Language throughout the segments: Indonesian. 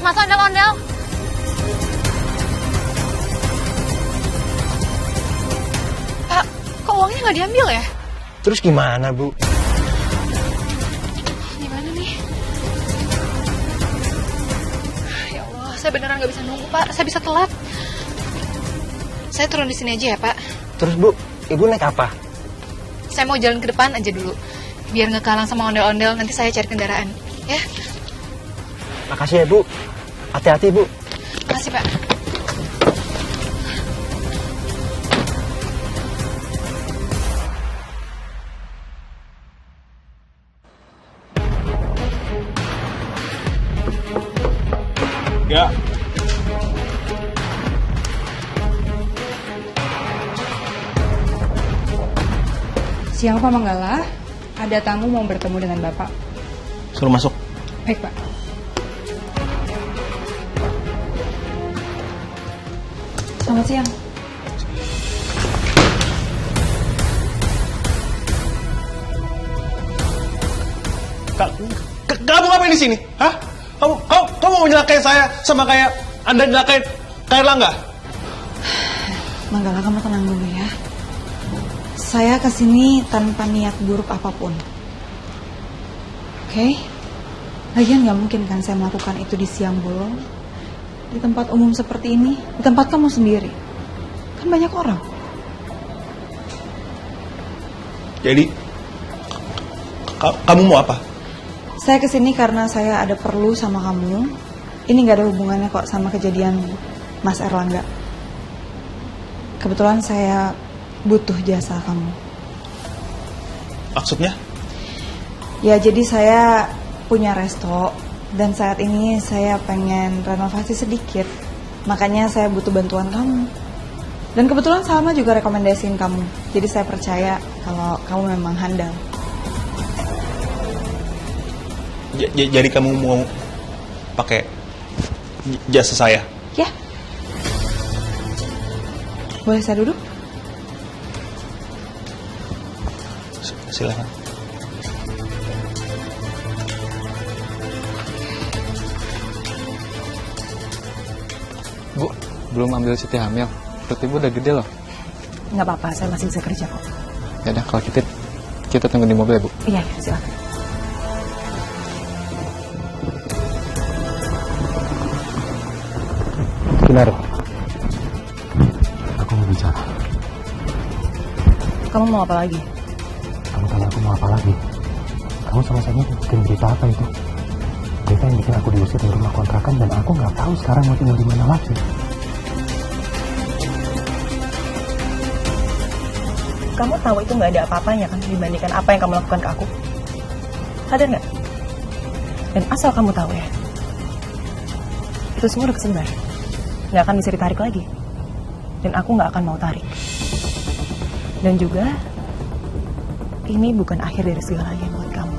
Mas ondel-ondel. Pak, kok uangnya nggak diambil ya? Terus gimana, Bu? Gimana nih? Ya Allah, saya beneran nggak bisa nunggu, Pak. Saya bisa telat. Saya turun di sini aja ya, Pak. Terus, Bu, Ibu naik apa? Saya mau jalan ke depan aja dulu. Biar nggak kalang sama ondel-ondel, nanti saya cari kendaraan. Ya? Makasih ya, Bu. Hati-hati, Bu. Makasih, Pak. Ya. Siang Pak Manggala, ada tamu mau bertemu dengan Bapak. Suruh masuk. Baik Pak. Selamat siang. Kamu ngapain di sini? Hah? Kamu mau nyelakain saya sama kayak Anda nyelakain Kak Erlangga? Manggala, kamu tenang dulu ya. Saya kesini tanpa niat buruk apapun. Oke? Lagian nggak mungkin kan saya melakukan itu di siang bolong, di tempat umum seperti ini, di tempat kamu sendiri. Kan banyak orang. Jadi, kamu mau apa? Saya kesini karena saya ada perlu sama kamu. Ini nggak ada hubungannya kok sama kejadian Mas Erlangga. Kebetulan saya butuh jasa kamu. Maksudnya? Ya jadi saya punya resto dan saat ini saya pengen renovasi sedikit. Makanya saya butuh bantuan kamu. Dan kebetulan Salma juga rekomendasiin kamu. Jadi saya percaya kalau kamu memang handal. Jadi kamu mau pakai jasa saya? Ya. Boleh saya duduk? Silakan. Bu, belum ambil cuti hamil. Perut ibu udah gede loh. Nggak apa-apa, saya masih bisa kerja kok. Yaudah, kalau kita tunggu di mobil ya, Bu. Iya, silakan. Kinar. Aku mau bicara. Kamu mau apa lagi? Kamu tanya aku mau apa lagi? Kamu sama saya bikin berita apa itu? Berita yang bikin aku diusir dari rumah kontrakan dan aku nggak tahu sekarang mau tinggal di mana lagi. Kamu tahu itu nggak ada apa-apanya kan dibandingkan apa yang kamu lakukan ke aku. Sadar nggak? Dan asal kamu tahu ya, itu semua udah kesebar. Nggak akan bisa ditarik lagi. Dan aku nggak akan mau tarik. Dan juga, ini bukan akhir dari segalanya buat kamu.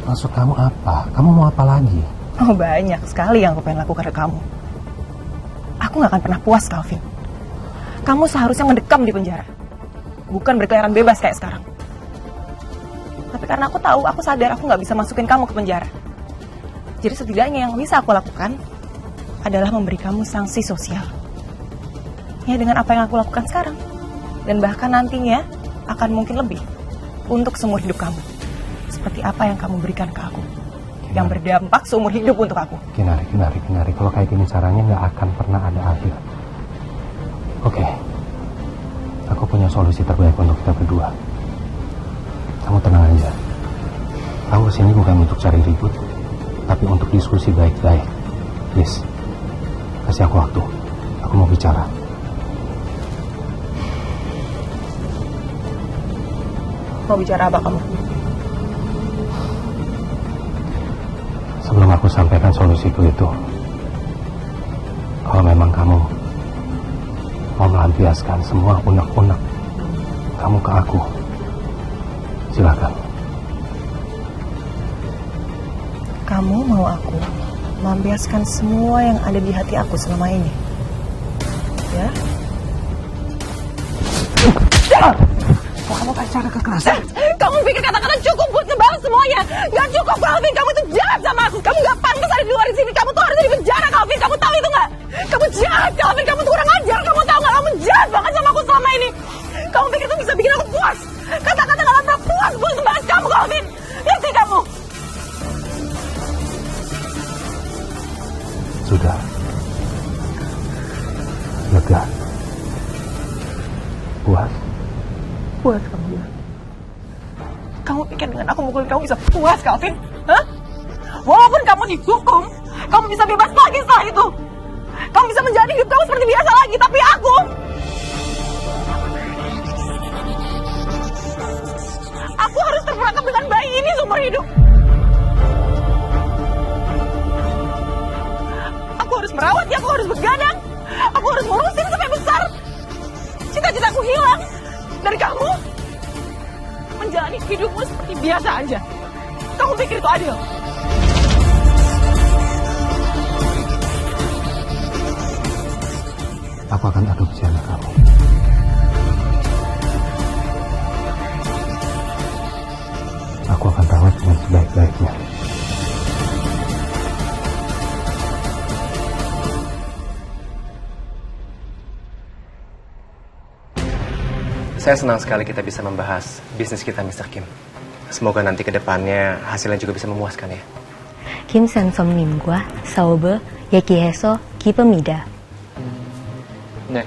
Maksud kamu apa? Kamu mau apa lagi? Oh, banyak sekali yang aku pengen lakukan ke kamu. Aku nggak akan pernah puas, Calvin. Kamu seharusnya mendekam di penjara. Bukan berkeliaran bebas kayak sekarang. Tapi karena aku tahu, aku sadar aku nggak bisa masukin kamu ke penjara. Jadi setidaknya yang bisa aku lakukan adalah memberi kamu sanksi sosial. Ya, dengan apa yang aku lakukan sekarang. Dan bahkan nantinya akan mungkin lebih untuk seumur hidup kamu. Seperti apa yang kamu berikan ke aku. Yang berdampak seumur hidup untuk aku. Kinari. Kalau kayak gini caranya nggak akan pernah ada akhir. Oke. Aku punya solusi terbaik untuk kita berdua. Kamu tenang aja. Aku kesini bukan untuk cari ribut, tapi untuk diskusi baik-baik. Please, kasih aku waktu. Aku mau bicara. Mau bicara apa kamu? Sebelum aku sampaikan solusiku itu, kalau memang kamu mau melampiaskan semua unek-unek kamu ke aku, silakan. Kamu mau aku melampiaskan semua yang ada di hati aku selama ini? Ya? Kok kamu pakai kekerasan? Kamu pikir kata-kata cukup buat ngebalas semuanya? Gak cukup, Calvin. Kamu itu jahat sama aku. Kamu gak pantas ada di luar sini. Kamu Puas kamu bilang? Kamu pikir dengan aku mukul kamu bisa puas, Calvin? Hah? Walaupun kamu dihukum, kamu bisa bebas lagi setelah itu. Kamu bisa menjalani hidup kamu seperti biasa lagi, tapi aku harus terperangkap dengan bayi ini seumur hidup. Aku harus merawatnya, aku harus begadang, aku harus ngurusin sampai besar. Cita-citaku hilang dari kamu. Menjalani hidupmu seperti biasa aja. Kamu pikir itu adil? Aku akan adopsi anak kamu. Aku akan rawat dengan sebaik-baiknya. Saya senang sekali kita bisa membahas bisnis kita, Mr. Kim. Semoga nanti ke depannya hasilnya juga bisa memuaskan ya. 김 선생님과 사업을 얘기해서 기쁩니다. 네,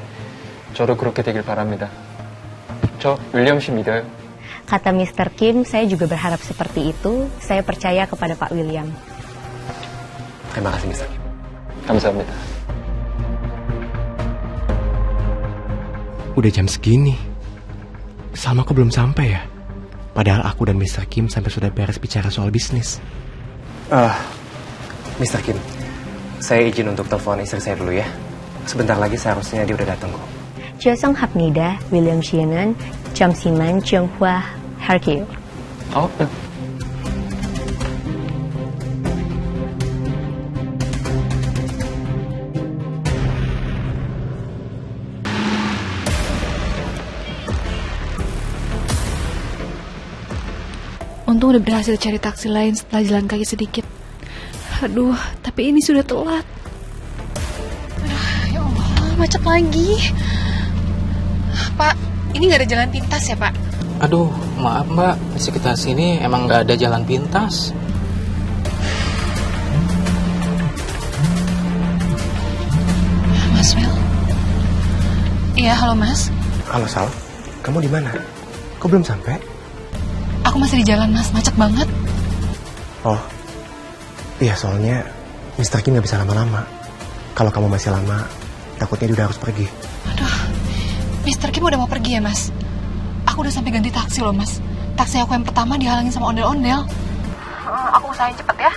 저도 그렇게 되길 바랍니다. 저 윌리엄 씨 믿어요. Kata Mr. Kim, saya juga berharap seperti itu. Saya percaya kepada Pak William. Terima kasih, Mr. Kim. 감사합니다. Udah jam segini. Salma kok belum sampai ya? Padahal aku dan Mr. Kim sampai sudah beres bicara soal bisnis. Mr. Kim, saya izin untuk telepon istri saya dulu ya. Sebentar lagi seharusnya dia udah datang kok. 죄송합니다. 윌리엄 씨는 잠시만 전화할게요. 네. Untung udah berhasil cari taksi lain setelah jalan kaki sedikit. Aduh, tapi ini sudah telat. Aduh, ya Allah, macet lagi. Pak, ini nggak ada jalan pintas ya, Pak? Aduh, maaf mbak, di sekitar sini emang nggak ada jalan pintas. Mas Will? Iya, halo Mas. Halo Sal, kamu di mana? Kok belum sampai? Aku masih di jalan, Mas. Macet banget. Oh, iya soalnya Mr. Kim nggak bisa lama-lama. Kalau kamu masih lama, takutnya dia udah harus pergi. Aduh, Mr. Kim udah mau pergi ya, Mas? Aku udah sampai ganti taksi loh, Mas. Taksi aku yang pertama dihalangin sama ondel-ondel. Aku usahain cepet ya.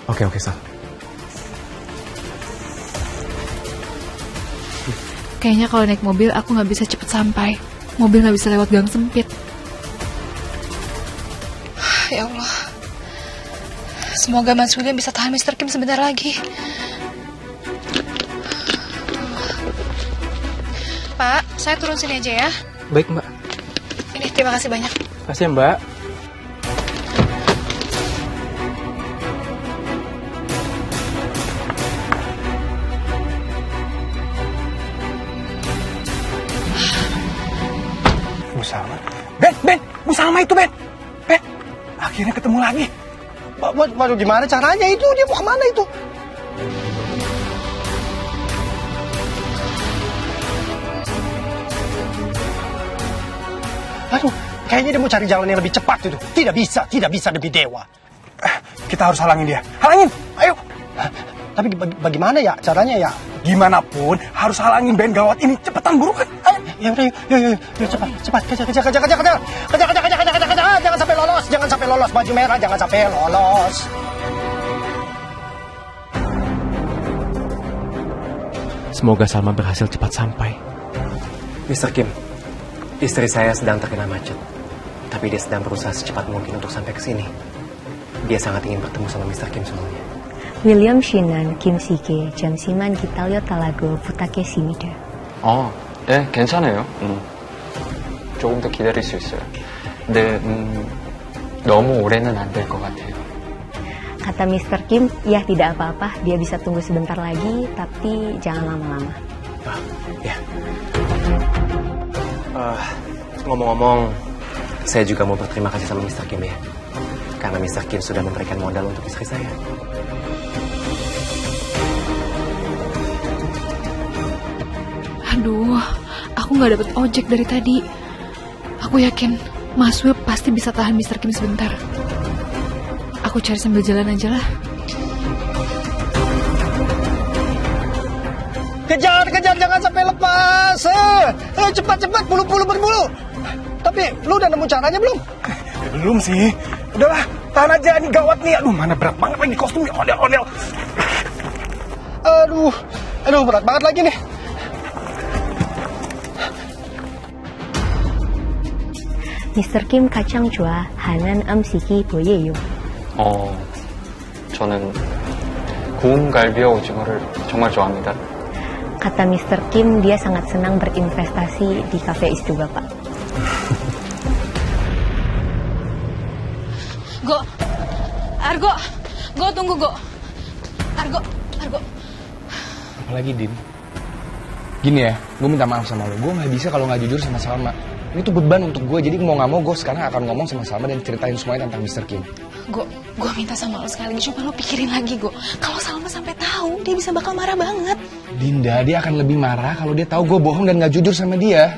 Oke, Sal. Kayaknya kalau naik mobil aku nggak bisa cepet sampai. Mobil nggak bisa lewat gang sempit. Ya Allah. Semoga Mas William bisa tahan Mr. Kim sebentar lagi. Pak, saya turun sini aja ya. Baik mbak. Ini, terima kasih banyak. Kasih ya mbak. Bu Salma? Ben! Bu Salma itu, Ben! Akhirnya ketemu lagi. Waduh, gimana caranya itu? Dia mau kemana itu? Aduh, kayaknya dia mau cari jalan yang lebih cepat itu. Tidak bisa demi dewa. Kita harus halangin dia. Halangin, ayo. Tapi bagaimana ya caranya ya? Gimana pun harus halangin Ben gawat ini. Cepetan burukan. Ayo. Ya udah, yuk cepat. Kejar. Jangan sampai lolos. Baju merah jangan sampai lolos. Semoga Salma berhasil cepat sampai. Mr. Kim, istri saya sedang terkena macet. Tapi dia sedang berusaha secepat mungkin untuk sampai ke sini. Dia sangat ingin bertemu sama Mr. Kim semuanya. 윌리엄 씨는 김 씨께 잠시만 기다려달라고 부탁했습니다. 네, 괜찮아요. 조금 더 기다릴 수 있어요. 근데 너무 오래는 안 될 것 같아요. Kata Mr. Kim, ya tidak apa-apa, dia bisa tunggu sebentar lagi, tapi jangan lama-lama. Ya. Ngomong-ngomong, saya juga mau berterima kasih sama Mr. Kim ya. Karena Mr. Kim sudah memberikan modal untuk istri saya. Aduh, aku nggak dapet ojek dari tadi. Aku yakin Mas Will pasti bisa tahan Mr. Kim sebentar. Aku cari sambil jalan aja lah. Kejar, jangan sampai lepas. Cepat, bulu-bulu berbulu. Tapi lu udah nemu caranya belum? Belum sih. Udahlah, tahan aja, ini gawat nih. Aduh, mana berat banget lagi kostumnya. Ondel. Aduh, berat banget lagi nih. Mr. Kim kacang 좋아 하는 음식이 뭐예요? 저는 구운 갈비와 오징어를 정말 좋아합니다. Kata Mr. Kim, dia sangat senang berinvestasi di kafe istri Bapak. Go, tunggu, Go. Argo. Apalagi, Din? Gini ya, gue minta maaf sama lo. Gue gak bisa kalau gak jujur sama Salma. Ini tuh beban untuk gue, jadi mau gak mau gue sekarang akan ngomong sama Salma dan ceritain semuanya tentang Mr. Kim. Gue minta sama lo sekali lagi, coba lo pikirin lagi, Go. Kalau Salma sampai tahu, dia bisa bakal marah banget. Dinda, dia akan lebih marah kalau dia tahu gue bohong dan gak jujur sama dia.